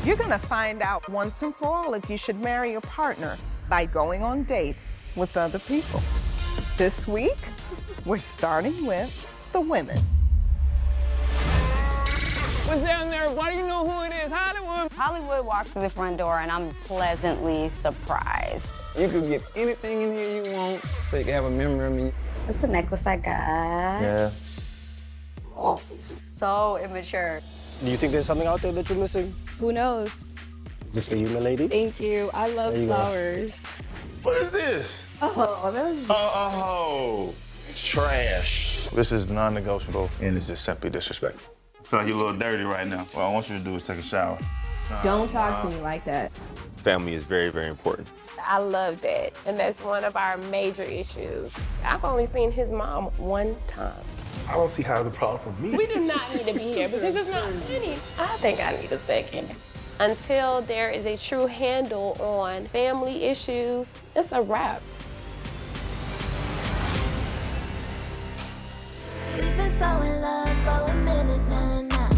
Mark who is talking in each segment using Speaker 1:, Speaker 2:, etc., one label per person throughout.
Speaker 1: You're gonna find out once and for all if you should marry your partner by going on dates with other people. This week, we're starting with the women.
Speaker 2: What's down there? Why do you know who it is? Hollywood.
Speaker 3: Hollywood walks to the front door and I'm pleasantly surprised.
Speaker 2: You can get anything in here you want so you can have a memory of me.
Speaker 3: That's the necklace I got.
Speaker 4: Yeah.
Speaker 3: So immature.
Speaker 4: Do you think there's something out there that you're missing?
Speaker 5: Who knows?
Speaker 4: Just for you, my lady?
Speaker 5: Thank you. I love
Speaker 4: There you
Speaker 5: flowers.
Speaker 6: What is this?
Speaker 5: Oh, that was...
Speaker 6: Oh, it's trash. This is non-negotiable, and it's just simply disrespectful. I feel like you're a little dirty right now. What I want you to do is take a shower.
Speaker 5: Don't talk to me like that.
Speaker 4: Family is very, very important.
Speaker 7: I love that, and that's one of our major issues. I've only seen his mom one time.
Speaker 8: I don't see how it's a problem for me.
Speaker 7: We do not need to be here because it's not funny. I think I need a second. Until there is a true handle on family issues, it's a wrap.
Speaker 9: We've been so in love for a minute now.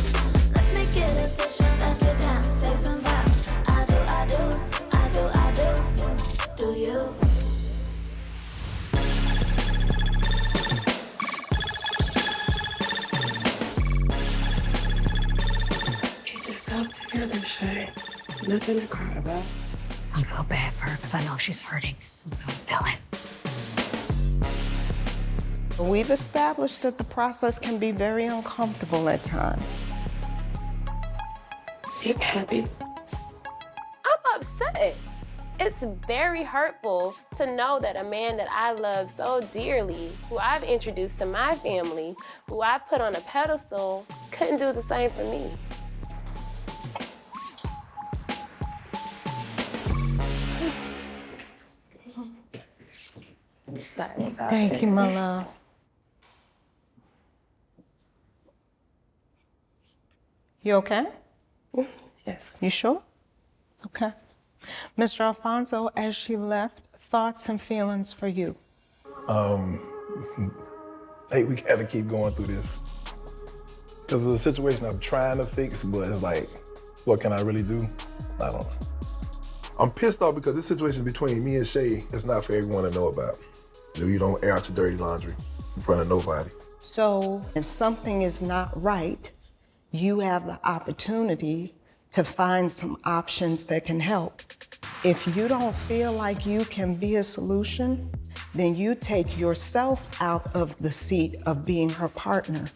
Speaker 9: Let's make it official, let's get down, say some vows. I do, I do, I do, I do. Do you?
Speaker 7: Get yourself together, Shay. Nothing to cry about.
Speaker 3: I feel bad for her because I know she's hurting. I'm feeling.
Speaker 1: We've established that the process can be very uncomfortable at times.
Speaker 7: You happy? I'm upset. It's very hurtful to know that a man that I love so dearly, who I've introduced to my family, who I put on a pedestal, couldn't do the same for me. Sorry about
Speaker 1: Thank
Speaker 7: that.
Speaker 1: you, my love. You okay?
Speaker 7: Yes.
Speaker 1: You sure? Okay. Mr. Alfonso, as she left, thoughts and feelings for you.
Speaker 8: Hey, we gotta keep going through this. Because it's a situation I'm trying to fix, but it's like, what can I really do? I don't know. I'm pissed off because this situation between me and Shay is not for everyone to know about. You don't air out your dirty laundry in front of nobody.
Speaker 1: So if something is not right, you have the opportunity to find some options that can help. If you don't feel like you can be a solution, then you take yourself out of the seat of being her partner.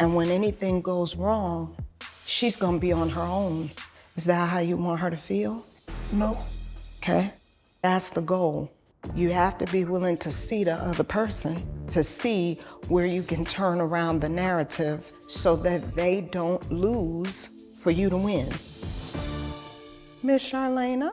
Speaker 1: And when anything goes wrong, she's gonna be on her own. Is that how you want her to feel?
Speaker 8: No.
Speaker 1: Okay, that's the goal. You have to be willing to see the other person, to see where you can turn around the narrative so that they don't lose for you to win. Miss Charlena,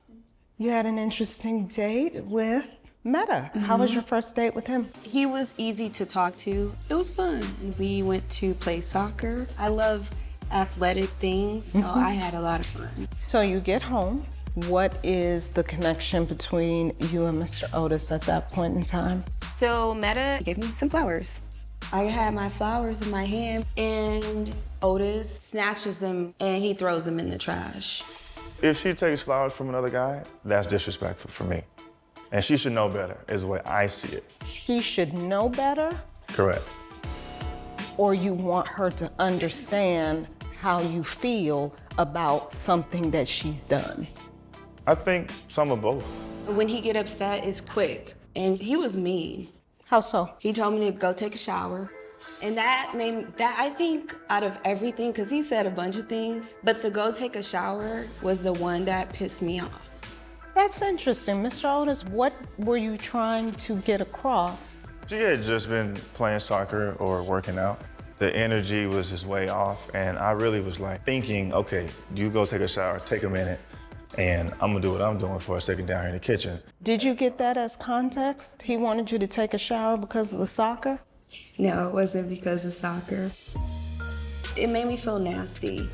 Speaker 1: you had an interesting date with Meta. How was your first date with him?
Speaker 5: He was easy to talk to. It was fun. We went to play soccer. I love athletic things, so I had a lot of fun.
Speaker 1: So you get home. What is the connection between you and Mr. Oates at that point in time?
Speaker 5: So Meta gave me some flowers. I had my flowers in my hand, and Otis snatches them and he throws them in the trash.
Speaker 6: If she takes flowers from another guy, that's disrespectful for me. And she should know better, is the way I see it.
Speaker 1: She should know better,
Speaker 6: Correct.
Speaker 1: or you want her to understand how you feel about something that she's done?
Speaker 6: I think some of both.
Speaker 5: When he get upset, it's quick, and he was mean.
Speaker 1: How so?
Speaker 5: He told me to go take a shower. And that made, I think, out of everything, because he said a bunch of things, but the go take a shower was the one that pissed me off.
Speaker 1: That's interesting. Mr. Oates, what were you trying to get across?
Speaker 6: She had just been playing soccer or working out. The energy was just way off, and I really was like thinking, okay, you go take a shower, take a minute, and I'm gonna do what I'm doing for a second down here in the kitchen.
Speaker 1: Did you get that as context? He wanted you to take a shower because of the soccer?
Speaker 5: No, it wasn't because of soccer. It made me feel nasty.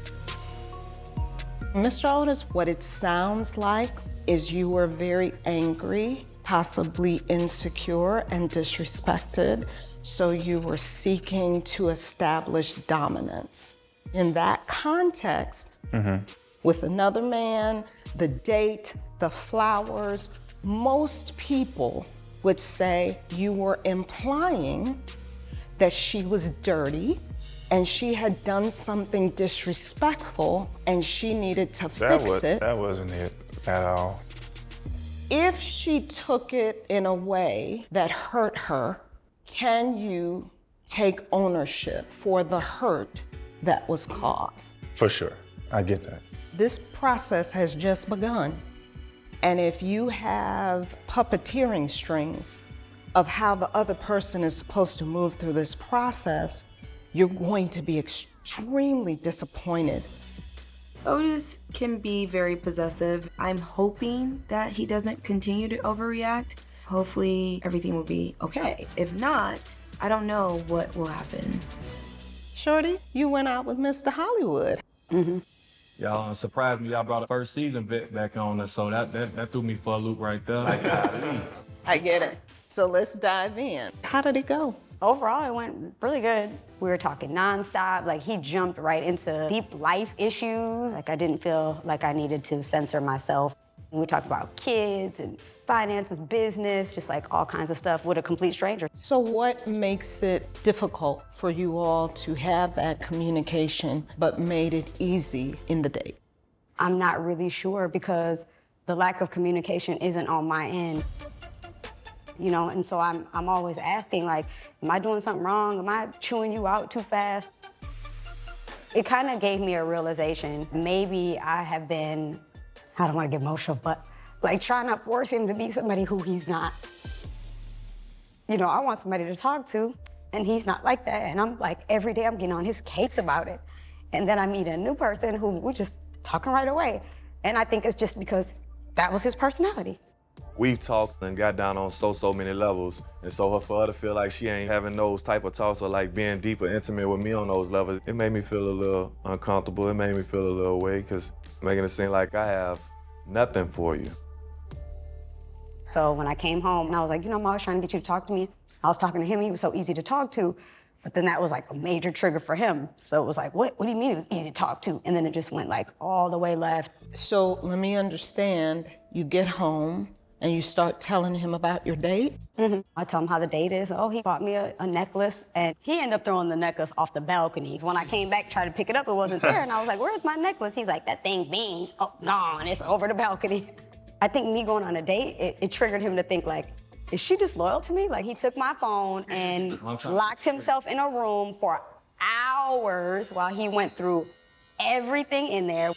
Speaker 1: Mr. Oates, what it sounds like is you were very angry, possibly insecure and disrespected, so you were seeking to establish dominance. In that context, with another man, the date, the flowers, most people would say you were implying that she was dirty and she had done something disrespectful and she needed to fix it.
Speaker 6: That wasn't it at all.
Speaker 1: If she took it in a way that hurt her, can you take ownership for the hurt that was caused?
Speaker 6: For sure, I get that.
Speaker 1: This process has just begun. And if you have puppeteering strings of how the other person is supposed to move through this process, you're going to be extremely disappointed.
Speaker 5: Otis can be very possessive. I'm hoping that he doesn't continue to overreact. Hopefully everything will be okay. If not, I don't know what will happen.
Speaker 1: Shorty, you went out with Mr. Hollywood.
Speaker 10: Y'all surprised me. Y'all brought the first season back on us, so that threw me for a loop right there.
Speaker 1: I get it. So let's dive in. How did it go?
Speaker 3: Overall, it went really good. We were talking nonstop. Like, he jumped right into deep life issues. Like, I didn't feel like I needed to censor myself. We talked about kids and finances, business, just like all kinds of stuff with a complete stranger.
Speaker 1: So what makes it difficult for you all to have that communication but made it easy in the date?
Speaker 3: I'm not really sure because the lack of communication isn't on my end. You know, and so I'm always asking, like, am I doing something wrong? Am I chewing you out too fast? It kind of gave me a realization. Maybe I have been, I don't want to get emotional, but like trying to force him to be somebody who he's not. You know, I want somebody to talk to, and he's not like that. And I'm like, every day I'm getting on his case about it. And then I meet a new person who we're just talking right away. And I think it's just because that was his personality.
Speaker 11: We've talked and got down on so many levels. And so for her to feel like she ain't having those type of talks or like being deep or intimate with me on those levels, it made me feel a little uncomfortable. It made me feel a little away because making it seem like I have nothing for you.
Speaker 3: So when I came home, and I was like, you know, I'm always trying to get you to talk to me. I was talking to him, he was so easy to talk to, but then that was like a major trigger for him. So it was like, what do you mean it was easy to talk to? And then it just went like all the way left.
Speaker 1: So let me understand, you get home and you start telling him about your date?
Speaker 3: I tell him how the date is. Oh, he bought me a necklace, and he ended up throwing the necklace off the balcony. When I came back, tried to pick it up, it wasn't there, and I was like, where's my necklace? He's like, that thing bing, oh, gone, it's over the balcony. I think me going on a date, it triggered him to think like, is she disloyal to me? Like, he took my phone and locked himself in a room for hours while he went through everything in there.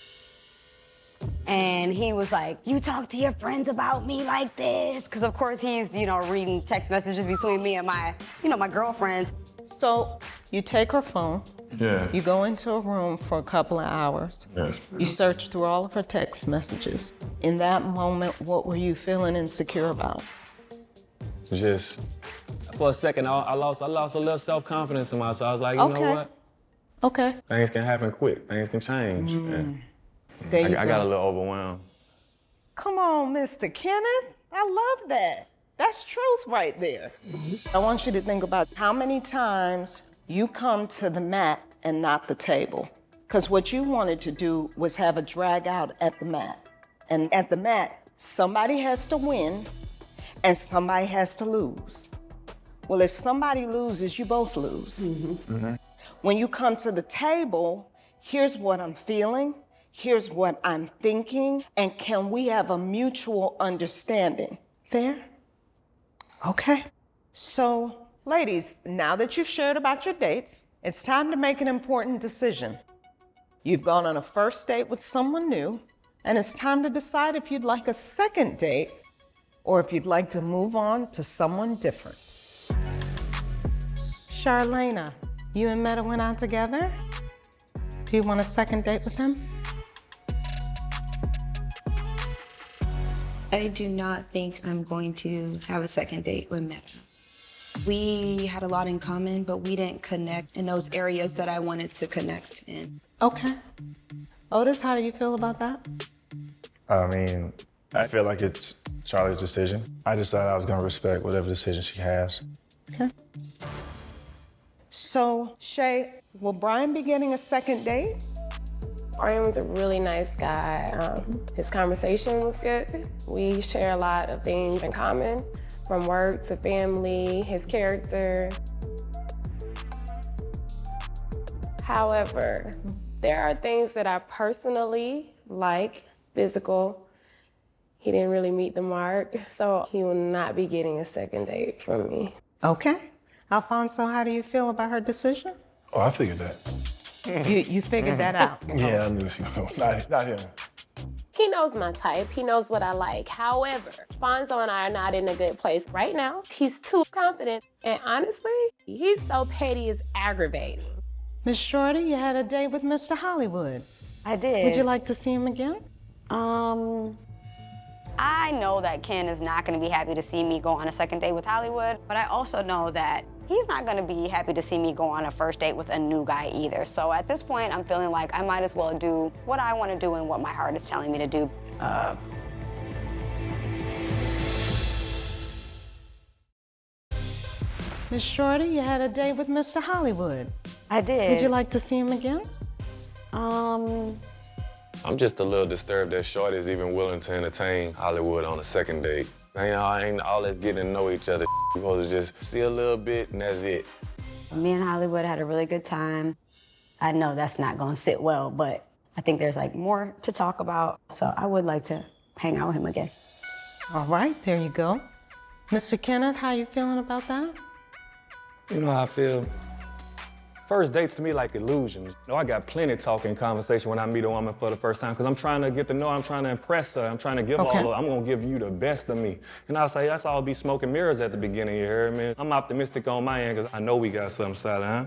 Speaker 3: And he was like, you talk to your friends about me like this? Because of course he's, you know, reading text messages between me and my, you know, my girlfriends.
Speaker 1: So you take her phone,
Speaker 10: Yeah.
Speaker 1: you go into a room for a couple of hours,
Speaker 10: Yes.
Speaker 1: you search through all of her text messages. In that moment, what were you feeling insecure about?
Speaker 10: Just for a second, I lost a little self-confidence in myself. I was like, you know what?
Speaker 1: Okay.
Speaker 10: Things can happen quick. Things can change. And
Speaker 1: There you
Speaker 10: I got a little overwhelmed.
Speaker 1: Come on, Mr. Kenneth. I love that. That's truth right there. I want you to think about how many times you come to the mat and not the table. Because what you wanted to do was have a drag out at the mat. And at the mat, somebody has to win and somebody has to lose. Well, if somebody loses, you both lose. When you come to the table, here's what I'm feeling, here's what I'm thinking, and can we have a mutual understanding? There? Okay. So, ladies, now that you've shared about your dates, it's time to make an important decision. You've gone on a first date with someone new, and it's time to decide if you'd like a second date or if you'd like to move on to someone different. Charlena, you and Meta went out together? Do you want a second date with him?
Speaker 5: I do not think I'm going to have a second date with Meta. We had a lot in common, but we didn't connect in those areas that I wanted to connect in.
Speaker 1: Okay. Otis, how do you feel about that?
Speaker 6: I mean, I feel like it's Charlie's decision. I decided I was gonna respect whatever decision she has.
Speaker 1: Okay. So, Shay, will Brian be getting a second date?
Speaker 7: Arian was a really nice guy. His conversation was good. We share a lot of things in common, from work to family, his character. However, there are things that I personally like, physical. He didn't really meet the mark, so he will not be getting a second date from me.
Speaker 1: Okay. Alfonso, how do you feel about her decision?
Speaker 8: Oh, I figured that.
Speaker 1: You figured that out?
Speaker 8: Yeah, I knew she was not him.
Speaker 7: He knows my type. He knows what I like. However, Fonzo and I are not in a good place right now. He's too confident, and honestly, he's so petty it's aggravating.
Speaker 1: Miss Shorty, you had a date with Mr. Hollywood.
Speaker 3: I did.
Speaker 1: Would you like to see him again?
Speaker 3: I know that Ken is not gonna be happy to see me go on a second date with Hollywood, but I also know that he's not gonna be happy to see me go on a first date with a new guy either. So at this point, I'm feeling like I might as well do what I wanna do and what my heart is telling me to do.
Speaker 1: Miss Shorty, you had a date with Mr. Hollywood.
Speaker 3: I did.
Speaker 1: Would you like to see him again?
Speaker 11: I'm just a little disturbed that Shorty is even willing to entertain Hollywood on a second date. Ain't all that's getting to know each other. You're supposed to just see a little bit and that's it.
Speaker 3: Me and Hollywood had a really good time. I know that's not gonna sit well, but I think there's like more to talk about. So I would like to hang out with him again.
Speaker 1: All right, there you go. Mr. Kenneth, how you feeling about that?
Speaker 10: You know how I feel? First dates to me like illusions. You know, I got plenty of talk and conversation when I meet a woman for the first time because I'm trying to get to know her, I'm trying to impress her, I'm trying to give her all of, I'm gonna give you the best of me. And I'll say, that's all be smoke and mirrors at the beginning, you heard me? I'm optimistic on my end because I know we got something solid, huh?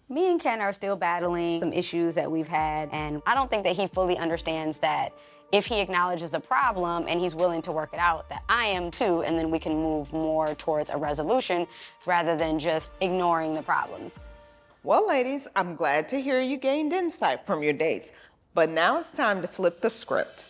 Speaker 3: Me and Ken are still battling some issues that we've had, and I don't think that he fully understands that if he acknowledges the problem and he's willing to work it out, that I am too, and then we can move more towards a resolution rather than just ignoring the problems.
Speaker 1: Well, ladies, I'm glad to hear you gained insight from your dates, but now it's time to flip the script.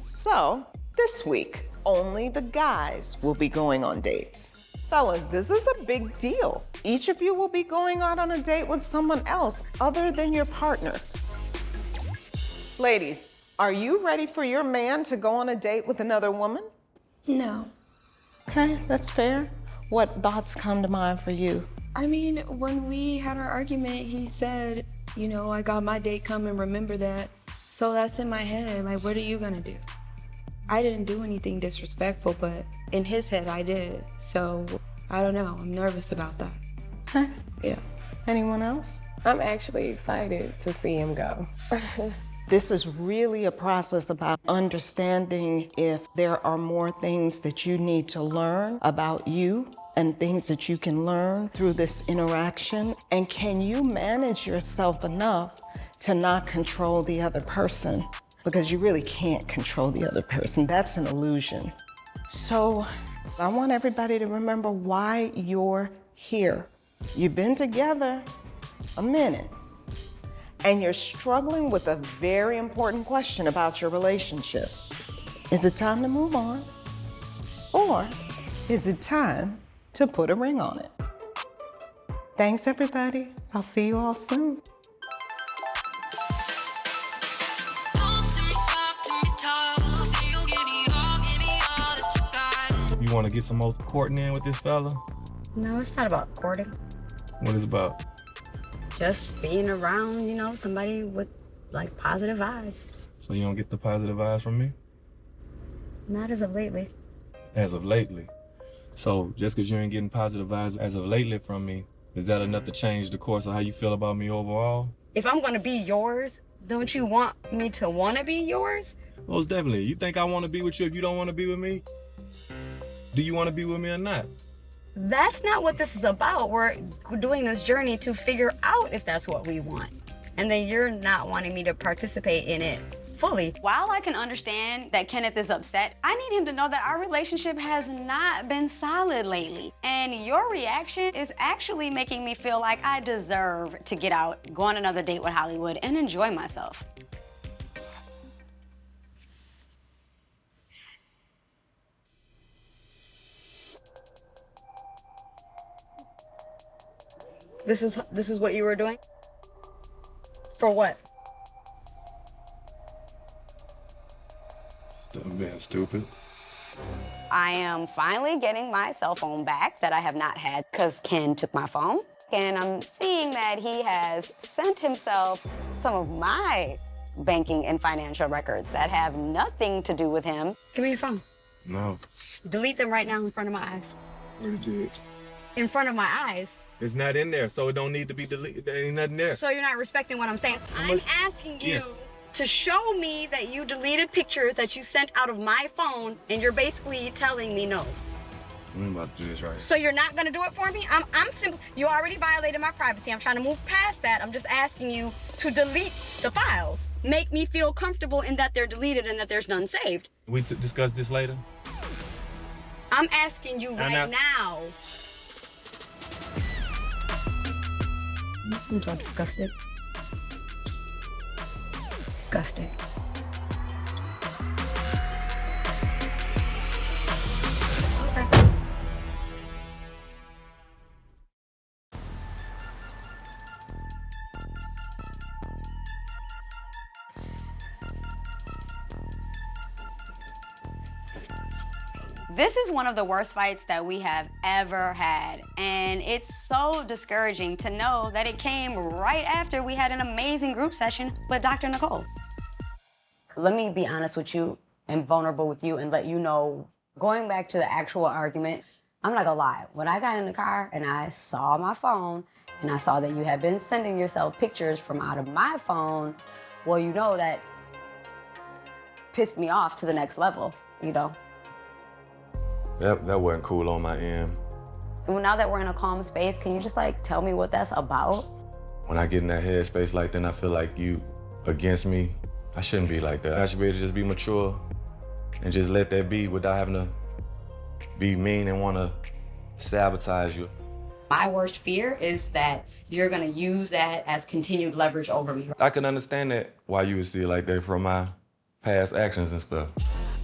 Speaker 1: So, this week, only the guys will be going on dates. Fellas, this is a big deal. Each of you will be going out on a date with someone else other than your partner. Ladies, are you ready for your man to go on a date with another woman?
Speaker 5: No.
Speaker 1: Okay, that's fair. What thoughts come to mind for you?
Speaker 5: I mean, when we had our argument, he said, you know, I got my date coming, remember that. So that's in my head, like, what are you gonna do? I didn't do anything disrespectful, but in his head, I did. So, I don't know, I'm nervous about that.
Speaker 1: Okay.
Speaker 5: Yeah.
Speaker 1: Anyone else?
Speaker 7: I'm actually excited to see him go.
Speaker 1: This is really a process about understanding if there are more things that you need to learn about you and things that you can learn through this interaction. And can you manage yourself enough to not control the other person? Because you really can't control the other person. That's an illusion. So I want everybody to remember why you're here. You've been together a minute, and you're struggling with a very important question about your relationship. Is it time to move on? Or is it time to put a ring on it? Thanks, everybody. I'll see you all soon.
Speaker 10: You want to get some more courting in with this fella?
Speaker 3: No, it's not about courting.
Speaker 10: What is it about?
Speaker 3: Just being around, you know, somebody with like positive vibes.
Speaker 10: So you don't get the positive vibes from me?
Speaker 3: Not as of lately.
Speaker 10: As of lately. So just because you ain't getting positive vibes as of lately from me, is that enough to change the course of how you feel about me overall?
Speaker 3: If I'm gonna be yours, don't you want me to wanna be yours?
Speaker 10: Most definitely. You think I want to be with you if you don't want to be with me? Do you want to be with me or not?
Speaker 3: That's not what this is about. We're doing this journey to figure out if that's what we want. And then you're not wanting me to participate in it fully. While I can understand that Kenneth is upset, I need him to know that our relationship has not been solid lately. And your reaction is actually making me feel like I deserve to get out, go on another date with Hollywood, and enjoy myself. This is what you were doing? For what?
Speaker 11: I'm being stupid.
Speaker 3: I am finally getting my cell phone back that I have not had because Ken took my phone. And I'm seeing that he has sent himself some of my banking and financial records that have nothing to do with him. Give me your phone.
Speaker 11: No.
Speaker 3: Delete them right now in front of my eyes.
Speaker 11: You did.
Speaker 3: In front of my eyes.
Speaker 11: It's not in there, so it don't need to be deleted. There ain't nothing there.
Speaker 3: So you're not respecting what I'm saying. I'm asking you to show me that you deleted pictures that you sent out of my phone, and you're basically telling me no.
Speaker 11: I'm about to do this right.
Speaker 3: So you're not gonna do it for me? I'm simple. You already violated my privacy. I'm trying to move past that. I'm just asking you to delete the files. Make me feel comfortable in that they're deleted and that there's none saved.
Speaker 11: We discuss this later?
Speaker 3: I'm asking you right now. I'm so disgusted. Disgusted. Okay. This is one of the worst fights that we have ever had, and it's so discouraging to know that it came right after we had an amazing group session with Dr. Nicole. Let me be honest with you and vulnerable with you and let you know, going back to the actual argument, I'm not gonna lie. When I got in the car and I saw my phone and I saw that you had been sending yourself pictures from out of my phone, well, you know that pissed me off to the next level, you know?
Speaker 11: That wasn't cool on my end.
Speaker 3: Well, now that we're in a calm space, can you just like tell me what that's about?
Speaker 11: When I get in that headspace like that, and I feel like you against me, I shouldn't be like that. I should be able to just be mature and just let that be without having to be mean and want to sabotage you.
Speaker 3: My worst fear is that you're gonna use that as continued leverage over me.
Speaker 11: I can understand that, why you would see it like that from my past actions and stuff.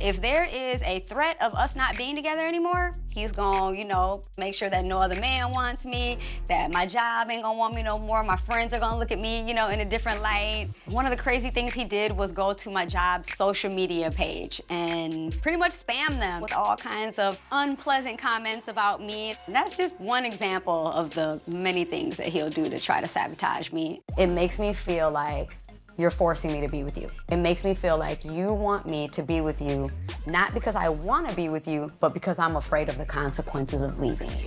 Speaker 3: If there is a threat of us not being together anymore, he's gonna, you know, make sure that no other man wants me, that my job ain't gonna want me no more, my friends are gonna look at me, you know, in a different light. One of the crazy things he did was go to my job's social media page and pretty much spam them with all kinds of unpleasant comments about me. And that's just one example of the many things that he'll do to try to sabotage me. It makes me feel like you're forcing me to be with you. It makes me feel like you want me to be with you, not because I want to be with you, but because I'm afraid of the consequences of leaving you.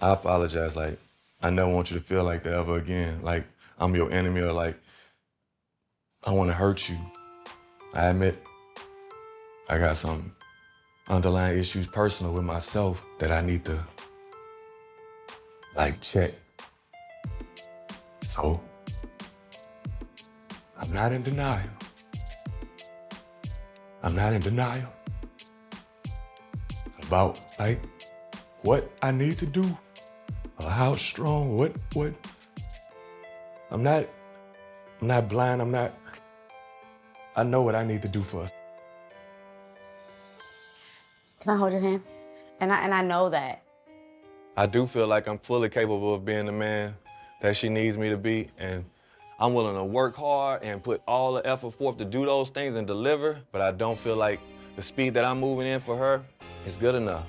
Speaker 11: I apologize. Like, I never want you to feel like that ever again. Like, I'm your enemy or like, I want to hurt you. I admit I got some underlying issues personal with myself that I need to, like, check. So, I'm not in denial. I'm not in denial about, like, what I need to do or how strong, what. I'm not blind, I know what I need to do for us.
Speaker 3: Can I hold your hand? And I know that.
Speaker 11: I do feel like I'm fully capable of being the man that she needs me to be, and I'm willing to work hard and put all the effort forth to do those things and deliver, but I don't feel like the speed that I'm moving in for her is good enough.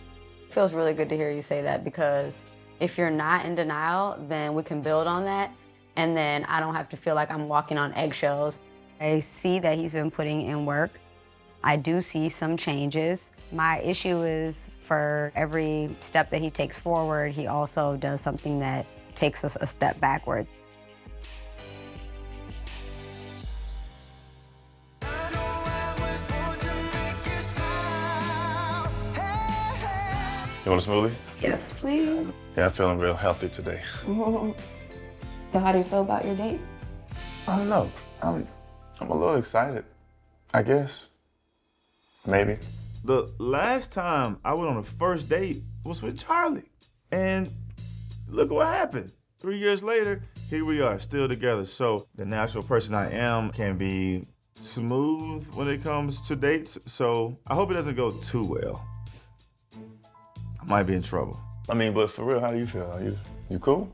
Speaker 3: It feels really good to hear you say that, because if you're not in denial, then we can build on that, and then I don't have to feel like I'm walking on eggshells. I see that he's been putting in work. I do see some changes. My issue is for every step that he takes forward, he also does something that takes us a step backward.
Speaker 11: You want a smoothie?
Speaker 12: Yes, please.
Speaker 6: Yeah, I'm feeling real healthy today.
Speaker 12: So how do you feel about your date?
Speaker 6: I don't know. I'm a little excited, I guess. Maybe.
Speaker 13: The last time I went on a first date was with Charlie. And look what happened. 3 years later, here we are, still together. So the natural person I am can be smooth when it comes to dates. So I hope it doesn't go too well. I might be in trouble.
Speaker 6: I mean, but for real, how do you feel? Are you cool?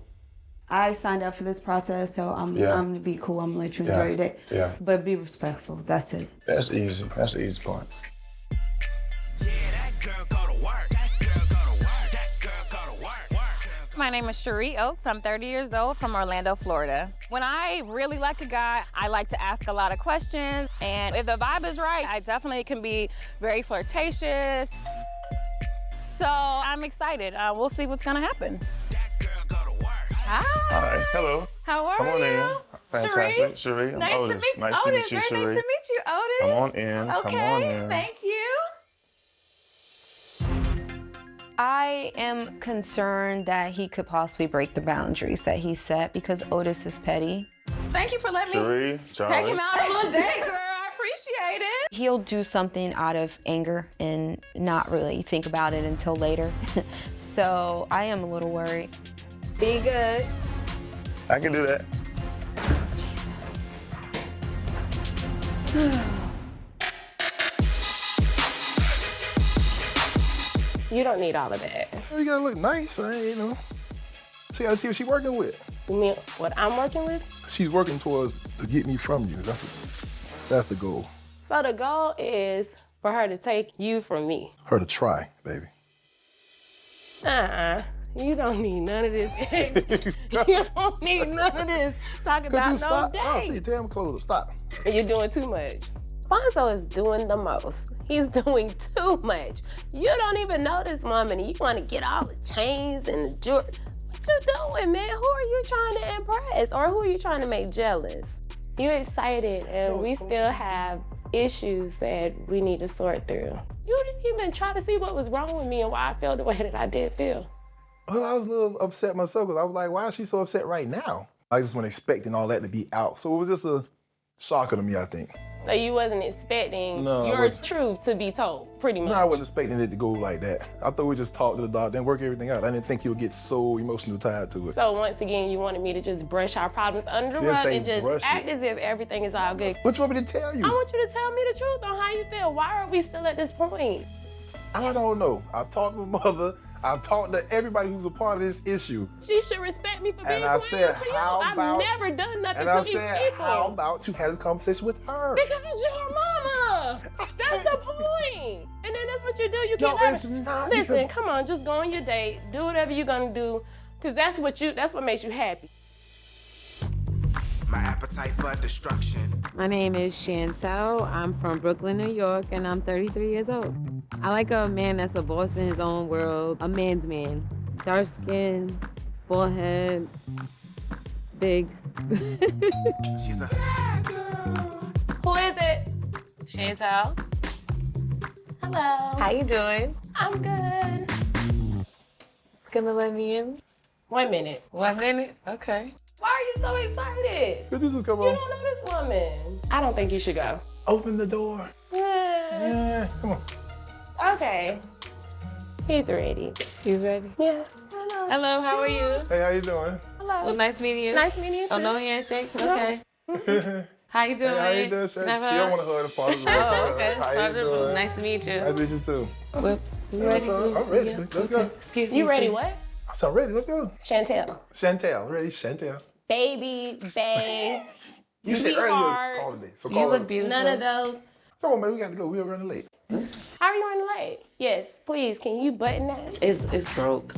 Speaker 12: I signed up for this process, so I'm gonna be cool. I'm gonna let you enjoy your day.
Speaker 8: Yeah.
Speaker 12: But be respectful. That's it.
Speaker 8: That's easy. That's the easy part.
Speaker 14: My name is Cherie Oates. I'm 30 years old from Orlando, Florida. When I really like a guy, I like to ask a lot of questions. And if the vibe is right, I definitely can be very flirtatious. So I'm excited. We'll see what's gonna happen. Hi.
Speaker 6: Hi. Hello.
Speaker 14: How are
Speaker 6: Come on
Speaker 14: you?
Speaker 6: in. Fantastic. Cherie, I'm
Speaker 14: Nice
Speaker 6: Otis.
Speaker 14: to meet you.
Speaker 6: Nice to meet you,
Speaker 14: Very
Speaker 6: Cherie.
Speaker 14: nice to meet you, Otis.
Speaker 6: Come on in.
Speaker 14: Okay,
Speaker 6: Come on in.
Speaker 14: thank you.
Speaker 15: I am concerned that he could possibly break the boundaries that he set because Otis is petty.
Speaker 14: Thank you for letting me
Speaker 6: Cherie, Charlie.
Speaker 14: take him out on a date, girl. I appreciate it.
Speaker 15: He'll do something out of anger and not really think about it until later. So I am a little worried.
Speaker 14: Be good.
Speaker 6: I can do that.
Speaker 7: You don't need all of that.
Speaker 8: You gotta look nice, right? You know. She gotta see what she's working with.
Speaker 7: You mean what I'm working with?
Speaker 8: She's working towards to get me from you. That's the goal.
Speaker 7: So the goal is for her to take you from me.
Speaker 8: Her to try, baby.
Speaker 7: You don't need none of this. You don't need none of this. Talk
Speaker 8: Could
Speaker 7: about
Speaker 8: you
Speaker 7: no
Speaker 8: stop?
Speaker 7: date.
Speaker 8: Oh, see, damn clothes. Stop.
Speaker 7: You're doing too much. Fonzo is doing the most. He's doing too much. You don't even know this woman and you want to get all the chains and the jewelry. What you doing, man? Who are you trying to impress or who are you trying to make jealous? You're excited and we still have issues that we need to sort through. You didn't even try to see what was wrong with me and why I felt the way that I did feel.
Speaker 8: Well, I was a little upset myself because I was like, why is she so upset right now? I just wasn't expecting all that to be out. So it was just a shocker to me, I think.
Speaker 7: So you wasn't expecting
Speaker 8: No, I
Speaker 7: your
Speaker 8: wasn't.
Speaker 7: truth to be told, pretty much.
Speaker 8: No, I wasn't expecting it to go like that. I thought we just talked to the doctor and work everything out. I didn't think you'll get so emotionally tied to it.
Speaker 7: So once again, you wanted me to just brush our problems under the
Speaker 8: Didn't
Speaker 7: rug
Speaker 8: say
Speaker 7: and just
Speaker 8: brush
Speaker 7: act
Speaker 8: it.
Speaker 7: as if everything is all good.
Speaker 8: What you want me to tell you?
Speaker 7: I want you to tell me the truth on how you feel. Why are we still at this point?
Speaker 8: I don't know. I've talked to my mother. I've talked to everybody who's a part of this issue.
Speaker 7: She should respect me for being
Speaker 8: And I
Speaker 7: clean
Speaker 8: said,
Speaker 7: to you.
Speaker 8: how about...
Speaker 7: I've never done nothing
Speaker 8: And
Speaker 7: to
Speaker 8: I
Speaker 7: these
Speaker 8: said,
Speaker 7: people.
Speaker 8: how about you have this conversation with her?
Speaker 7: Because it's your mama. That's the point. And then that's what you do. You
Speaker 8: No,
Speaker 7: can't
Speaker 8: it's not
Speaker 7: Listen,
Speaker 8: because-
Speaker 7: come on, just go on your date. Do whatever you're gonna do. Because that's what makes you happy.
Speaker 16: My appetite for destruction.
Speaker 17: My name is Chantel. I'm from Brooklyn, New York, and I'm 33 years old. I like a man that's a boss in his own world, a man's man. Dark skin, forehead, big.
Speaker 16: She's a...
Speaker 7: Who is it?
Speaker 14: Chantel.
Speaker 7: Hello.
Speaker 14: How you doing?
Speaker 7: I'm good.
Speaker 14: Gonna let me in?
Speaker 7: 1 minute.
Speaker 14: 1 minute? Okay.
Speaker 7: Why are you so excited?
Speaker 8: Could you just come
Speaker 7: You
Speaker 8: on?
Speaker 7: don't know this woman. I don't think you should go.
Speaker 8: Open the door. Yeah, come on.
Speaker 7: Okay. He's ready.
Speaker 14: He's ready?
Speaker 7: Yeah.
Speaker 14: Hello, how are you?
Speaker 8: Hey, how you doing?
Speaker 7: Hello.
Speaker 14: Well, nice meeting you.
Speaker 7: Nice meeting you too.
Speaker 14: Oh, no handshake? Okay. How you doing?
Speaker 8: Hey, how you doing, Shay? She
Speaker 14: Never-
Speaker 8: don't want to hug the part of the
Speaker 14: Oh, okay.
Speaker 8: How you
Speaker 14: Part of the
Speaker 8: doing?
Speaker 14: Nice to meet you.
Speaker 8: Nice to meet you too.
Speaker 14: Well, you ready?
Speaker 8: I'm ready.
Speaker 14: Yeah.
Speaker 8: Let's go.
Speaker 14: Excuse me.
Speaker 7: You ready
Speaker 14: sir.
Speaker 7: what?
Speaker 8: I said, ready. Let's go.
Speaker 7: Chantel.
Speaker 8: Chantel, ready? Chantel.
Speaker 7: Baby, babe.
Speaker 8: You said earlier
Speaker 7: Sweetheart.
Speaker 8: calling me. So
Speaker 14: You
Speaker 8: call
Speaker 14: look
Speaker 8: her.
Speaker 14: beautiful.
Speaker 7: None of those.
Speaker 8: Come on, man. We got to go. We're running late.
Speaker 7: How are you running late? Yes, please. Can you button that?
Speaker 14: It's broke.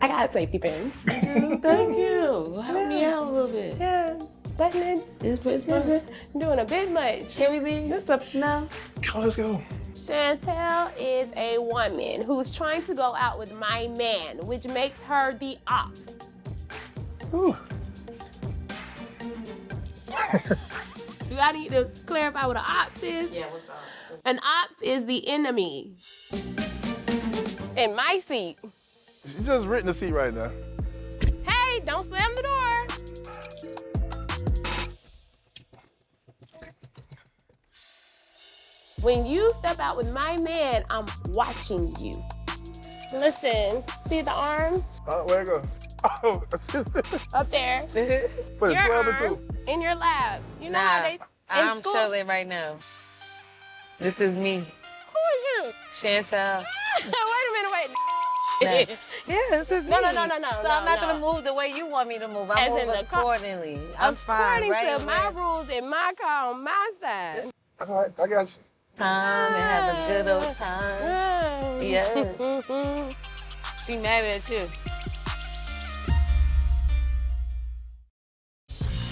Speaker 7: I got safety pins.
Speaker 14: Thank you. Help me out a little bit.
Speaker 7: Yeah, button it.
Speaker 14: It's perfect.
Speaker 7: Doing a bit much.
Speaker 14: Can we leave?
Speaker 7: This up now.
Speaker 8: Come on, let's go.
Speaker 7: Chantel is a woman who's trying to go out with my man, which makes her the ops.
Speaker 8: Whew.
Speaker 7: Do I need to clarify what an ops is?
Speaker 14: Yeah, what's up?
Speaker 7: An ops is the enemy. In my seat.
Speaker 8: She's just written the seat right now.
Speaker 7: Hey, don't slam the door. When you step out with my man, I'm watching you. Listen, see the arm
Speaker 8: Where it go? Oh,
Speaker 7: up there?
Speaker 8: Put it
Speaker 7: Your
Speaker 8: 12 and
Speaker 7: arm
Speaker 8: 2.
Speaker 7: in your lap. You know how
Speaker 14: Nah,
Speaker 7: they
Speaker 14: I'm
Speaker 7: school-
Speaker 14: chilling right now. This is me,
Speaker 7: Who is you?
Speaker 14: Chantel.
Speaker 7: Wait a minute, wait.
Speaker 17: Yeah, this is
Speaker 7: No.
Speaker 17: me.
Speaker 7: So
Speaker 17: So I'm not gonna move the way you want me to move. I'm
Speaker 7: As in
Speaker 17: move
Speaker 7: the car-
Speaker 17: accordingly. I'm fine,
Speaker 7: According
Speaker 17: right?
Speaker 7: to my rules and my car on my side.
Speaker 8: All right, I got you.
Speaker 17: Time and have a good old time. Yes. She mad at you.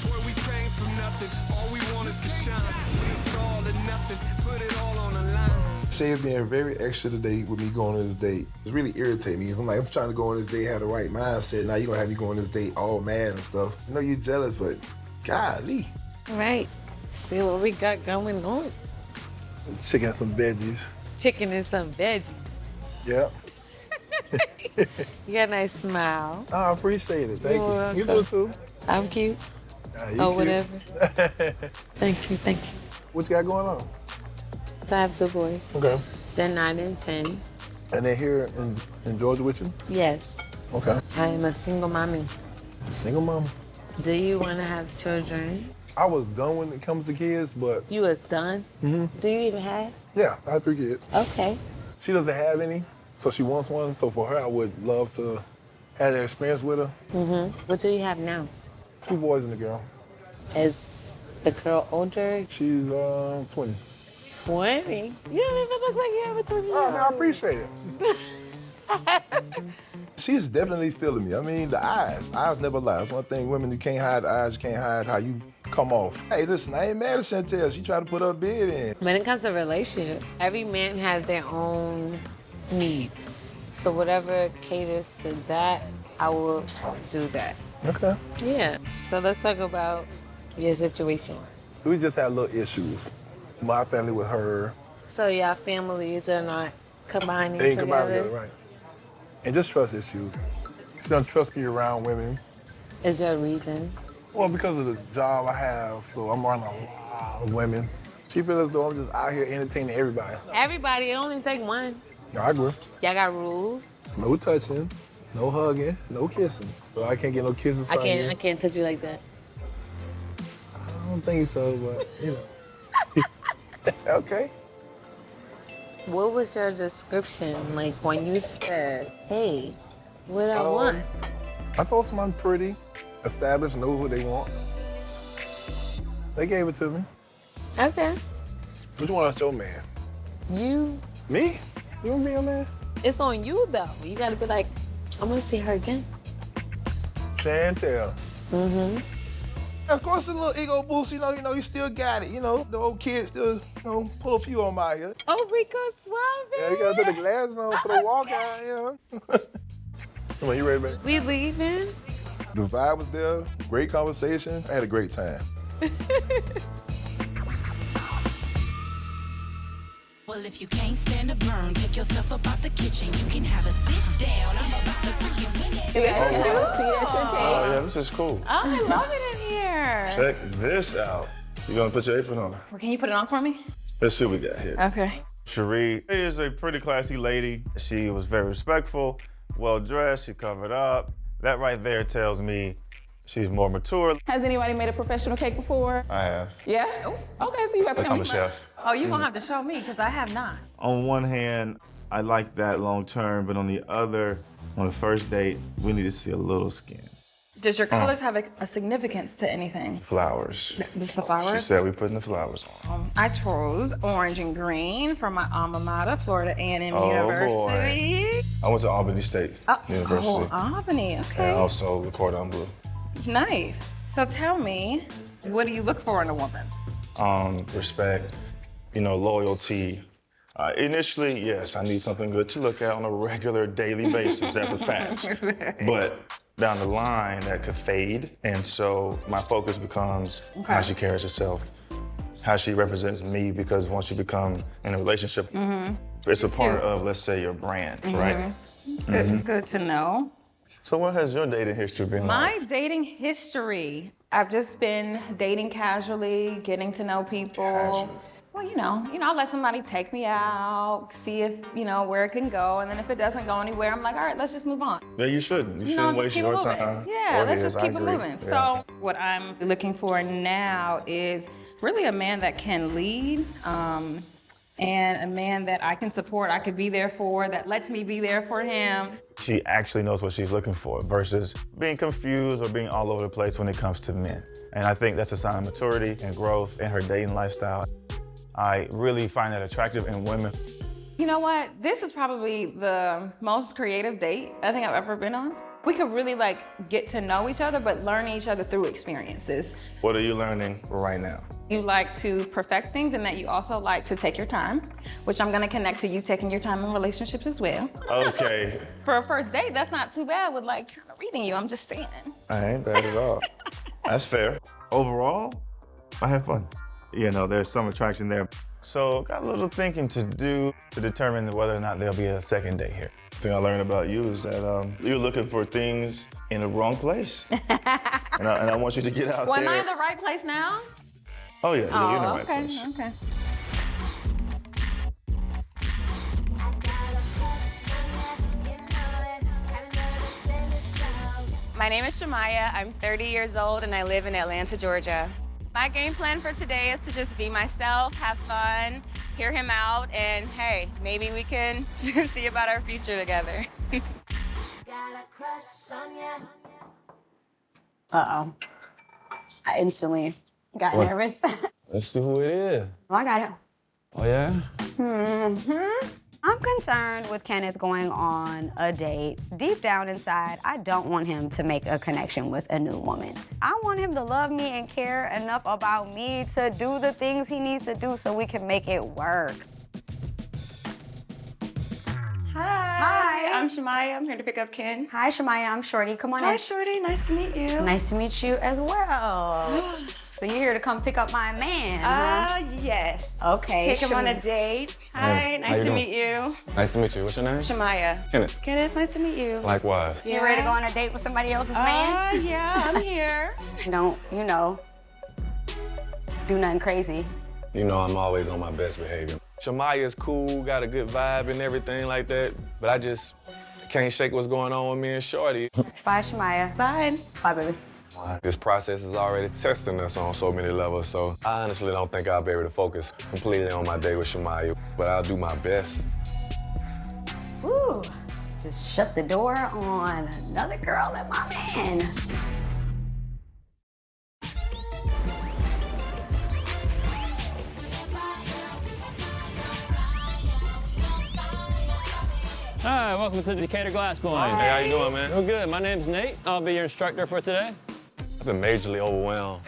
Speaker 16: Boy, we came from nothing. All we want is to shine. When it's all or nothing, put it all on the line.
Speaker 8: Shay is being very extra today with me going on this date. It's really irritating me. I'm like, I'm trying to go on this date, have the right mindset. Now you're gonna have me go on this date all mad and stuff. I know you're jealous, but golly.
Speaker 17: Right. See what we got going on.
Speaker 8: Chicken and some veggies.
Speaker 17: Chicken and some veggies.
Speaker 8: Yeah.
Speaker 17: You got a nice smile.
Speaker 8: Oh, I appreciate it. Thank
Speaker 17: You're
Speaker 8: you. You
Speaker 17: welcome.
Speaker 8: do too.
Speaker 17: I'm cute.
Speaker 8: You
Speaker 17: Or
Speaker 8: cute.
Speaker 17: whatever. Thank you.
Speaker 8: What you got going on?
Speaker 17: So I have 2 boys.
Speaker 8: Okay.
Speaker 17: They're 9 and 10.
Speaker 8: And they're here in Georgia with you?
Speaker 17: Yes.
Speaker 8: Okay.
Speaker 17: I am a single mommy.
Speaker 8: Single mom.
Speaker 17: Do you want to have children?
Speaker 8: I was done when it comes to kids, but
Speaker 17: You was done?
Speaker 8: Mhm.
Speaker 17: Do you even have?
Speaker 8: yeah, I have 3 kids.
Speaker 17: Okay.
Speaker 8: She doesn't have any, so she wants one. So for her, I would love to have that experience with her.
Speaker 17: Mm-hmm. What do you have now?
Speaker 8: 2 boys and a girl.
Speaker 17: Is the girl older?
Speaker 8: She's 20.
Speaker 17: 20? You don't even look like you have a 20 year old.
Speaker 8: Oh, man, I appreciate it. She's definitely feeling me. I mean, the eyes. Eyes never lie. That's one thing, women, you can't hide the eyes. You can't hide how you come off. Hey, listen, I ain't mad at Chantel. She tried to put her bid in.
Speaker 17: When it comes to relationship, every man has their own needs. So whatever caters to that, I will do that.
Speaker 8: Okay.
Speaker 17: Yeah. So let's talk about your situation.
Speaker 8: We just had little issues. My family with her.
Speaker 17: So your families are not combining
Speaker 8: They ain't
Speaker 17: together?
Speaker 8: combined together, right. And just trust issues. She doesn't trust me around women.
Speaker 17: Is there a reason?
Speaker 8: Well, because of the job I have, so I'm around a lot of women. She feels as though I'm just out here entertaining everybody.
Speaker 17: Everybody, it only take one.
Speaker 8: No, I agree.
Speaker 17: Y'all got rules?
Speaker 8: No touching, no hugging, no kissing. So I can't get no kisses
Speaker 17: I
Speaker 8: from you.
Speaker 17: can't touch you like that.
Speaker 8: I don't think so, but you know. Okay.
Speaker 17: What was your description like when you said, hey, what I want?
Speaker 8: I told someone pretty, established, knows what they want. They gave it to me.
Speaker 17: Okay.
Speaker 8: What you want out your man?
Speaker 17: You?
Speaker 8: Me? You want to be your man?
Speaker 17: It's on you though. You gotta be like, I wanna see her again.
Speaker 8: Chantel.
Speaker 17: Mm-hmm.
Speaker 8: Of course, a little ego boost, you know, you still got it. You know, the old kid still, pull a few on my here.
Speaker 17: Oh, Rico Suave.
Speaker 8: Yeah, you gotta put the glasses on for the walk out, you know. Come on, you ready, baby?
Speaker 17: We leaving?
Speaker 8: The vibe was there, great conversation. I had a great time.
Speaker 9: Well, if you can't stand the burn, take yourself up out the kitchen. You can have a sit down. I'm about to freaking win it.
Speaker 14: See, that's your cake.
Speaker 6: Oh, yeah, this is cool.
Speaker 14: Oh, I love it in here.
Speaker 6: Check this out. You gonna put your apron on?
Speaker 14: Well, can you put it on for me?
Speaker 6: Let's see what we got here.
Speaker 14: Okay.
Speaker 6: Cherie is a pretty classy lady. She was very respectful, well-dressed, she covered up. That right there tells me she's more mature.
Speaker 18: Has anybody made a professional cake before?
Speaker 6: I have.
Speaker 18: Yeah? Okay, so you have to
Speaker 6: I'm a chef.
Speaker 14: Oh, you're gonna have to show me, because I have not.
Speaker 13: On one hand, I like that long term, but on the other, on the first date, we need to see a little skin.
Speaker 14: Does your colors have a significance to anything?
Speaker 6: Flowers.
Speaker 14: Just the flowers?
Speaker 6: She said we putting the flowers on.
Speaker 14: I chose orange and green from my alma mater, Florida A&M
Speaker 6: Oh,
Speaker 14: University.
Speaker 6: boy. I went to Albany State University.
Speaker 14: Oh, Albany, okay.
Speaker 6: And also the Cordon Bleu.
Speaker 14: It's nice. So tell me, what do you look for in a woman?
Speaker 6: Respect, loyalty. Initially, yes, I need something good to look at on a regular daily basis. That's a fact. But down the line, that could fade. And so my focus becomes how she carries herself, how she represents me, because once you become in a relationship, it's a part of, let's say, your brand, right?
Speaker 14: Good to know.
Speaker 6: So what has your dating history been like?
Speaker 18: My dating history, I've just been dating casually, getting to know people. Well, I let somebody take me out, see if, where it can go. And then if it doesn't go anywhere, I'm like, all right, let's just move on.
Speaker 6: Yeah, you shouldn't. You shouldn't waste
Speaker 18: keep it
Speaker 6: your
Speaker 18: moving.
Speaker 6: time.
Speaker 18: Yeah,
Speaker 6: or
Speaker 18: let's
Speaker 6: his.
Speaker 18: just keep
Speaker 6: I
Speaker 18: it
Speaker 6: agree.
Speaker 18: moving.
Speaker 6: Yeah.
Speaker 18: So what I'm looking for now is really a man that can lead and a man that I can support, I could be there for, that lets me be there for him.
Speaker 6: She actually knows what she's looking for versus being confused or being all over the place when it comes to men. And I think that's a sign of maturity and growth in her dating lifestyle. I really find that attractive in women.
Speaker 18: You know what? This is probably the most creative date I think I've ever been on. We could really get to know each other, but learn each other through experiences.
Speaker 6: What are you learning right now?
Speaker 18: You like to perfect things and that you also like to take your time, which I'm gonna connect to you taking your time in relationships as well.
Speaker 6: Okay.
Speaker 18: For a first date, that's not too bad with reading you, I'm just saying.
Speaker 6: I ain't bad at all. That's fair. Overall, I had fun. You know, there's some attraction there. So got a little thinking to do to determine whether or not there'll be a second date here. The thing I learned about you is that you're looking for things in the wrong place. and I want you to get out
Speaker 18: Well,
Speaker 6: there.
Speaker 18: am I in the right place now?
Speaker 6: Oh yeah, you're in the right
Speaker 18: okay,
Speaker 6: place.
Speaker 18: okay.
Speaker 14: My name is Shamaya. I'm 30 years old and I live in Atlanta, Georgia. My game plan for today is to just be myself, have fun, hear him out, and hey, maybe we can see about our future together.
Speaker 3: Uh-oh. I instantly got
Speaker 2: What?
Speaker 3: nervous.
Speaker 2: Let's see who it is.
Speaker 3: Well, I got it.
Speaker 2: Oh, yeah?
Speaker 3: I'm concerned with Kenneth going on a date. Deep down inside, I don't want him to make a connection with a new woman. I want him to love me and care enough about me to do the things he needs to do so we can make it work.
Speaker 19: Hi, I'm Shamaya. I'm here to pick up Ken.
Speaker 3: Hi, Shamaya. I'm Shorty. Come on in.
Speaker 19: Hi, Shorty. Nice to meet you.
Speaker 3: Nice to meet you as well. So you're here to come pick up my man, huh?
Speaker 19: Yes.
Speaker 3: Okay.
Speaker 19: Take him on a date. Hi,
Speaker 2: Hey, how
Speaker 19: nice
Speaker 2: you
Speaker 19: to
Speaker 2: doing?
Speaker 19: meet you.
Speaker 2: Nice to meet you. What's your name?
Speaker 19: Shamaya.
Speaker 2: Kenneth.
Speaker 19: Kenneth, nice to meet you.
Speaker 2: Likewise.
Speaker 3: You ready to go on a date with somebody else's man?
Speaker 19: Yeah, I'm here.
Speaker 3: Don't, do nothing crazy.
Speaker 2: You know I'm always on my best behavior. Shamaya's cool, got a good vibe and everything like that, but I just can't shake what's going on with me and Shorty.
Speaker 3: Bye, Shamaya.
Speaker 19: Bye.
Speaker 3: Bye, baby.
Speaker 2: This process is already testing us on so many levels, so I honestly don't think I'll be able to focus completely on my day with Shamaya, but I'll do my best.
Speaker 3: Ooh, just shut the door on another girl and my man.
Speaker 20: Hi, welcome to Decatur Glass Blowing.
Speaker 2: Hey, how you doing, man?
Speaker 20: Doing good. My name's Nate. I'll be your instructor for today.
Speaker 2: I've been majorly overwhelmed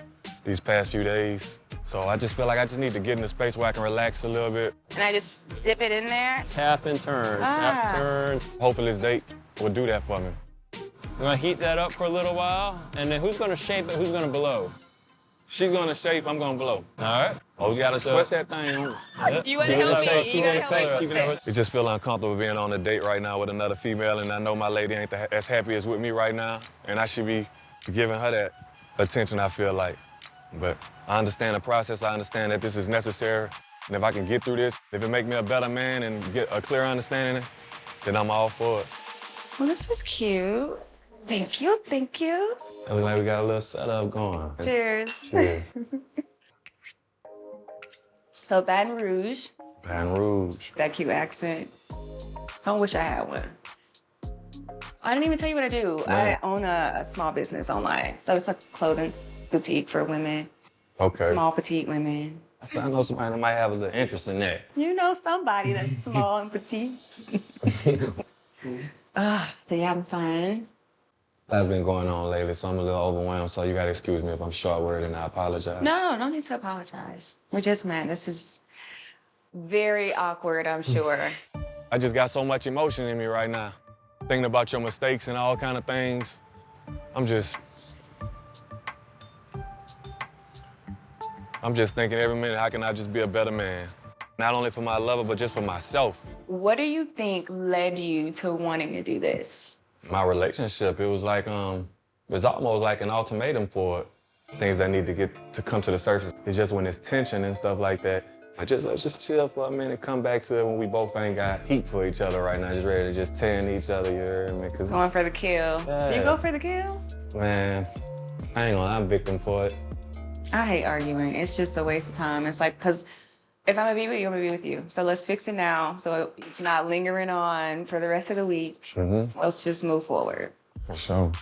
Speaker 2: these past few days, so I just feel like I just need to get in a space where I can relax a little bit.
Speaker 19: And I just dip it in there.
Speaker 20: Tap and turn, tap and turn.
Speaker 2: Hopefully this date will do that for me.
Speaker 20: We're gonna heat that up for a little while, and then who's gonna shape it, who's gonna blow?
Speaker 2: She's gonna shape, I'm gonna blow.
Speaker 20: All right.
Speaker 2: Oh, we gotta twist that thing.
Speaker 19: You wanna help me? You gotta help me twist it.
Speaker 2: It just feel uncomfortable being on a date right now with another female, and I know my lady ain't as happy as with me right now, and I should be giving her that attention, I feel like. But I understand the process, I understand that this is necessary, and if I can get through this, if it make me a better man and get a clear understanding, then I'm all for it.
Speaker 19: Well, this is cute. Thank you, thank you.
Speaker 2: It look like we got a little setup going.
Speaker 19: Cheers.
Speaker 2: Cheers.
Speaker 19: So Baton Rouge,
Speaker 2: Baton Rouge.
Speaker 19: that cute accent. I wish I had one. I didn't even tell you what I do.
Speaker 2: Man.
Speaker 19: I own a small business online. So it's a clothing boutique for women,
Speaker 2: Okay.
Speaker 19: small petite women.
Speaker 2: So I know somebody that might have a little interest in that.
Speaker 19: You know somebody that's small and petite. So you having fun?
Speaker 2: That's been going on lately, so I'm a little overwhelmed, so you gotta excuse me if I'm short-worded, and I apologize.
Speaker 19: No, no need to apologize. We just met. This is very awkward, I'm sure.
Speaker 2: I just got so much emotion in me right now. Thinking about your mistakes and all kind of things. I'm just thinking every minute, how can I just be a better man? Not only for my lover, but just for myself.
Speaker 19: What do you think led you to wanting to do this?
Speaker 2: My relationship, it was like, it was almost like an ultimatum for things that need to come to the surface. It's just when there's tension and stuff like that, let's just chill for a minute, come back to it when we both ain't got heat for each other right now, just ready to just tear into each other, you heard me?
Speaker 19: Going for the kill.
Speaker 2: Yeah.
Speaker 19: Do you go for the kill?
Speaker 2: Man, I ain't gonna lie, I'm victim for it.
Speaker 19: I hate arguing. It's just a waste of time. It's like, because If I'm gonna be with you, I'm gonna be with you. So let's fix it now so it's not lingering on for the rest of the week.
Speaker 2: Mm-hmm.
Speaker 19: Let's just move forward.
Speaker 2: For sure.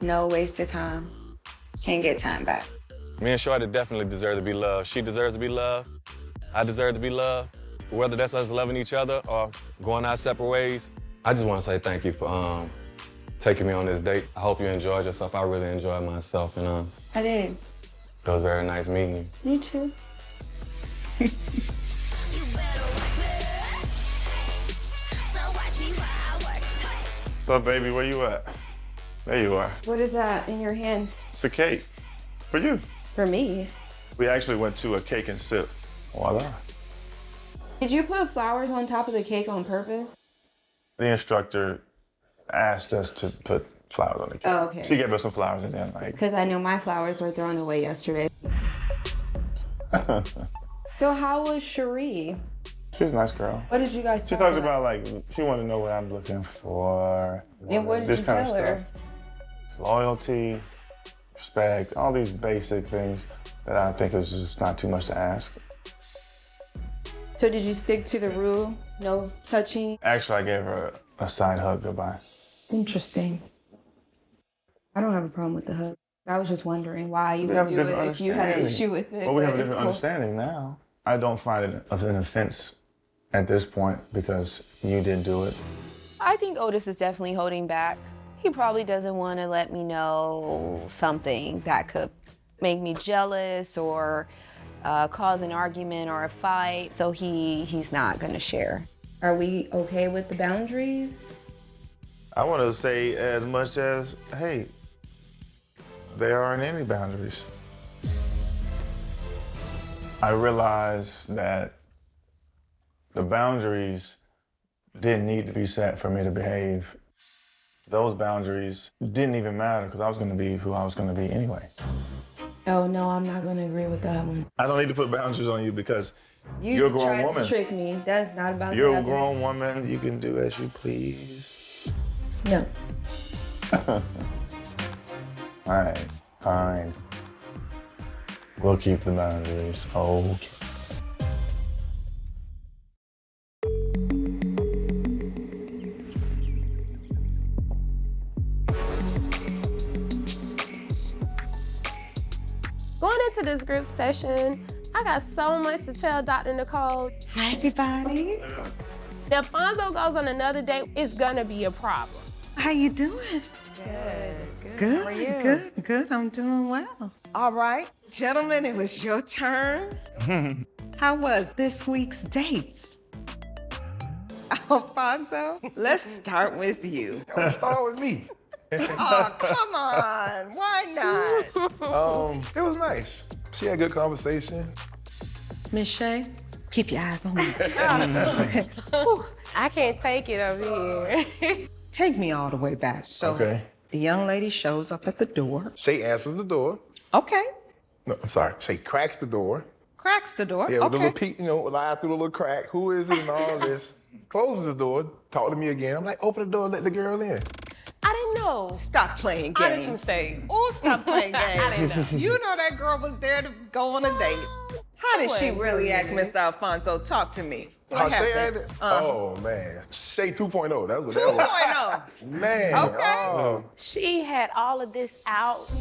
Speaker 19: No wasted time. Can't get time back.
Speaker 2: Me and Shorty definitely deserve to be loved. She deserves to be loved. I deserve to be loved. Whether that's us loving each other or going our separate ways, I just want to say thank you for taking me on this date. I hope you enjoyed yourself. I really enjoyed myself, and
Speaker 19: I did.
Speaker 2: it was very nice meeting you.
Speaker 19: Me too.
Speaker 13: So, baby, where you at? There you are.
Speaker 12: What is that in your hand?
Speaker 13: It's a cake. For you.
Speaker 12: For me.
Speaker 13: We actually went to a cake and sip. Voila.
Speaker 12: Did you put flowers on top of the cake on purpose?
Speaker 13: The instructor asked us to put flowers on the cake.
Speaker 12: Oh, okay.
Speaker 13: She gave us some flowers and then
Speaker 12: Because I know my flowers were thrown away yesterday. So how was Cherie?
Speaker 13: She's a nice girl.
Speaker 12: What did you guys
Speaker 13: She
Speaker 12: talk
Speaker 13: talked about, like, she wanted to know what I'm looking for.
Speaker 12: And what did
Speaker 13: this
Speaker 12: you
Speaker 13: kind
Speaker 12: tell
Speaker 13: of
Speaker 12: her?
Speaker 13: stuff. Loyalty, respect, all these basic things that I think is just not too much to ask.
Speaker 12: So did you stick to the rule? No touching?
Speaker 13: Actually, I gave her a side hug goodbye.
Speaker 12: Interesting. I don't have a problem with the hug. I was just wondering why you
Speaker 13: We have
Speaker 12: would
Speaker 13: a
Speaker 12: do
Speaker 13: different
Speaker 12: it if you had an
Speaker 13: understanding.
Speaker 12: issue with it.
Speaker 13: Well, we
Speaker 12: but
Speaker 13: have a
Speaker 12: it's
Speaker 13: different
Speaker 12: cool.
Speaker 13: understanding now. I don't find it of an offense at this point because you did do it.
Speaker 15: I think Otis is definitely holding back. He probably doesn't want to let me know something that could make me jealous or cause an argument or a fight, so he's not gonna share.
Speaker 12: Are we okay with the boundaries?
Speaker 13: I want to say as much as, hey, there aren't any boundaries. I realized that the boundaries didn't need to be set for me to behave. Those boundaries didn't even matter because I was going to be who I was going to be anyway.
Speaker 12: Oh no, I'm not gonna agree with that one.
Speaker 13: I don't need to put boundaries on you because you're a grown
Speaker 12: tried
Speaker 13: woman.
Speaker 12: to trick me. That's not about
Speaker 13: You're
Speaker 12: to
Speaker 13: a
Speaker 12: happen.
Speaker 13: grown woman. You can do as you please.
Speaker 12: No.
Speaker 13: All right, fine. We'll keep the boundaries. Okay.
Speaker 7: Going into this group session, I got so much to tell Dr. Nicole.
Speaker 1: Hi, everybody.
Speaker 7: If Fonzo goes on another date, it's gonna be a problem.
Speaker 1: How you doing? Good.
Speaker 7: How are you?
Speaker 1: Good. I'm doing well. All right, gentlemen, it was your turn. How was this week's dates? Alfonso, let's start with you.
Speaker 8: Let's start with me.
Speaker 1: Oh, come on. Why not?
Speaker 8: It was nice. She had good conversation.
Speaker 1: Miss Shay, keep your eyes on me.
Speaker 7: I can't take it over here.
Speaker 1: Take me all the way back. So
Speaker 8: Okay.
Speaker 1: the young lady shows up at the door.
Speaker 8: Shay answers the door.
Speaker 1: Okay.
Speaker 8: No, I'm sorry. Shay cracks the door.
Speaker 1: Cracks the door.
Speaker 8: Yeah, with
Speaker 1: okay.
Speaker 8: a little peek, lie through the little crack. Who is it and all this? Closes the door, talk to me again. I'm like, open the door, let the girl in.
Speaker 7: I didn't know.
Speaker 1: Stop playing
Speaker 7: I did some
Speaker 1: games.
Speaker 7: mistake.
Speaker 1: Oh, stop playing games.
Speaker 7: I didn't know.
Speaker 1: You know that girl was there to go on a date. How did she
Speaker 7: wasn't
Speaker 1: really act,
Speaker 7: serious.
Speaker 1: Mr. Alfonso? Talk to me. What
Speaker 8: How Shay
Speaker 1: happened?
Speaker 8: acted? Oh, man. Shay 2.0. That's what that was.
Speaker 1: 2.0.
Speaker 8: Man.
Speaker 1: Okay.
Speaker 8: Oh.
Speaker 7: She had all of this out.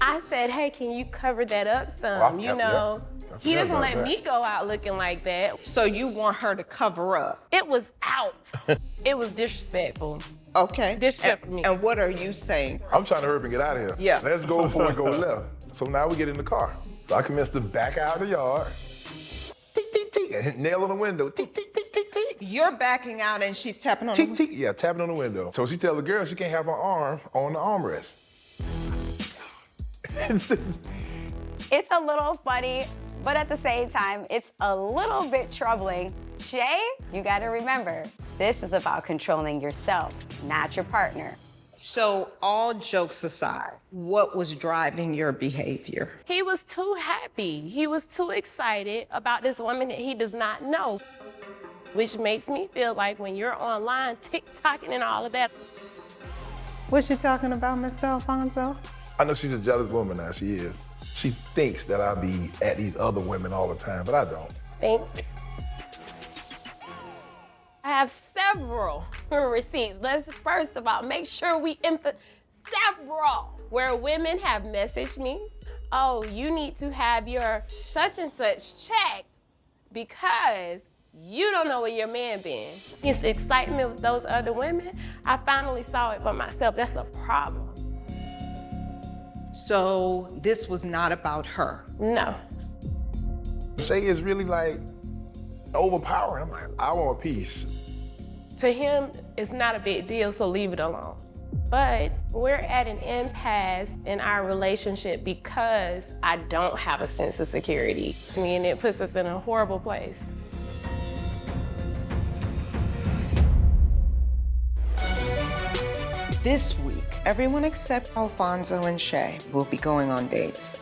Speaker 7: I said, hey, can you cover that up some?
Speaker 8: Well,
Speaker 7: You know, he
Speaker 8: forgot
Speaker 7: doesn't
Speaker 8: about
Speaker 7: let
Speaker 8: that.
Speaker 7: me go out looking like that.
Speaker 1: So you want her to cover up?
Speaker 7: It was out. It was disrespectful.
Speaker 1: Okay.
Speaker 7: Disrespect me.
Speaker 1: And what are you saying?
Speaker 8: I'm trying to hurry up and get out of here.
Speaker 1: Yeah.
Speaker 8: Let's go before we go left. So now we get in the car. So I commence to back out of the yard. Tick, tick, tick. And hit nail on the window. Tick, tick, tick, tick, tick.
Speaker 1: You're backing out and she's tapping on
Speaker 8: Tick, tick. Yeah, tapping on the window. So she tells the girl she can't have her arm on the armrest.
Speaker 3: It's a little funny, but at the same time, it's a little bit troubling. Shay, you gotta remember, this is about controlling yourself, not your partner.
Speaker 1: So all jokes aside, what was driving your behavior?
Speaker 7: He was too happy. He was too excited about this woman that he does not know, which makes me feel like when you're online, TikToking and all of that.
Speaker 1: What's she talking about, Mr. Alfonso?
Speaker 8: I know she's a jealous woman now, she is. She thinks that I be at these other women all the time, but I don't.
Speaker 7: think. I have several receipts. Let's first of all make sure we several where women have messaged me, oh, you need to have your such and such checked because you don't know where your man been. It's the excitement with those other women. I finally saw it for myself. That's a problem.
Speaker 1: So this was not about her?
Speaker 7: No.
Speaker 8: Shay is really like overpowering. I'm like, I want peace.
Speaker 7: To him, it's not a big deal, so leave it alone. But we're at an impasse in our relationship because I don't have a sense of security. And it puts us in a horrible place.
Speaker 1: This week, everyone except Alfonso and Shay will be going on dates.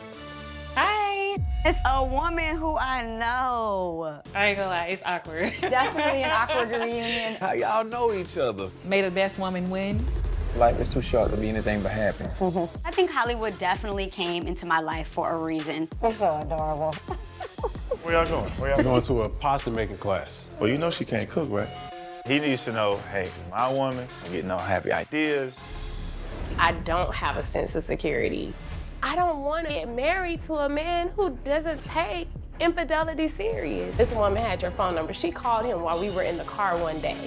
Speaker 3: Hi. It's a woman who I know.
Speaker 21: I ain't gonna lie, it's awkward.
Speaker 3: Definitely an awkward reunion.
Speaker 22: How y'all know each other?
Speaker 21: May the best woman win.
Speaker 22: Life is too short to be anything but happy.
Speaker 3: I think Hollywood definitely came into my life for a reason. They're so adorable.
Speaker 6: Where y'all going? Where y'all
Speaker 11: Going to a pasta making class.
Speaker 6: Well, you know she can't cook, right? He needs to know, hey, my woman, I'm getting all happy ideas.
Speaker 7: I don't have a sense of security. I don't want to get married to a man who doesn't take infidelity serious. This woman had your phone number. She called him while we were in the car one day.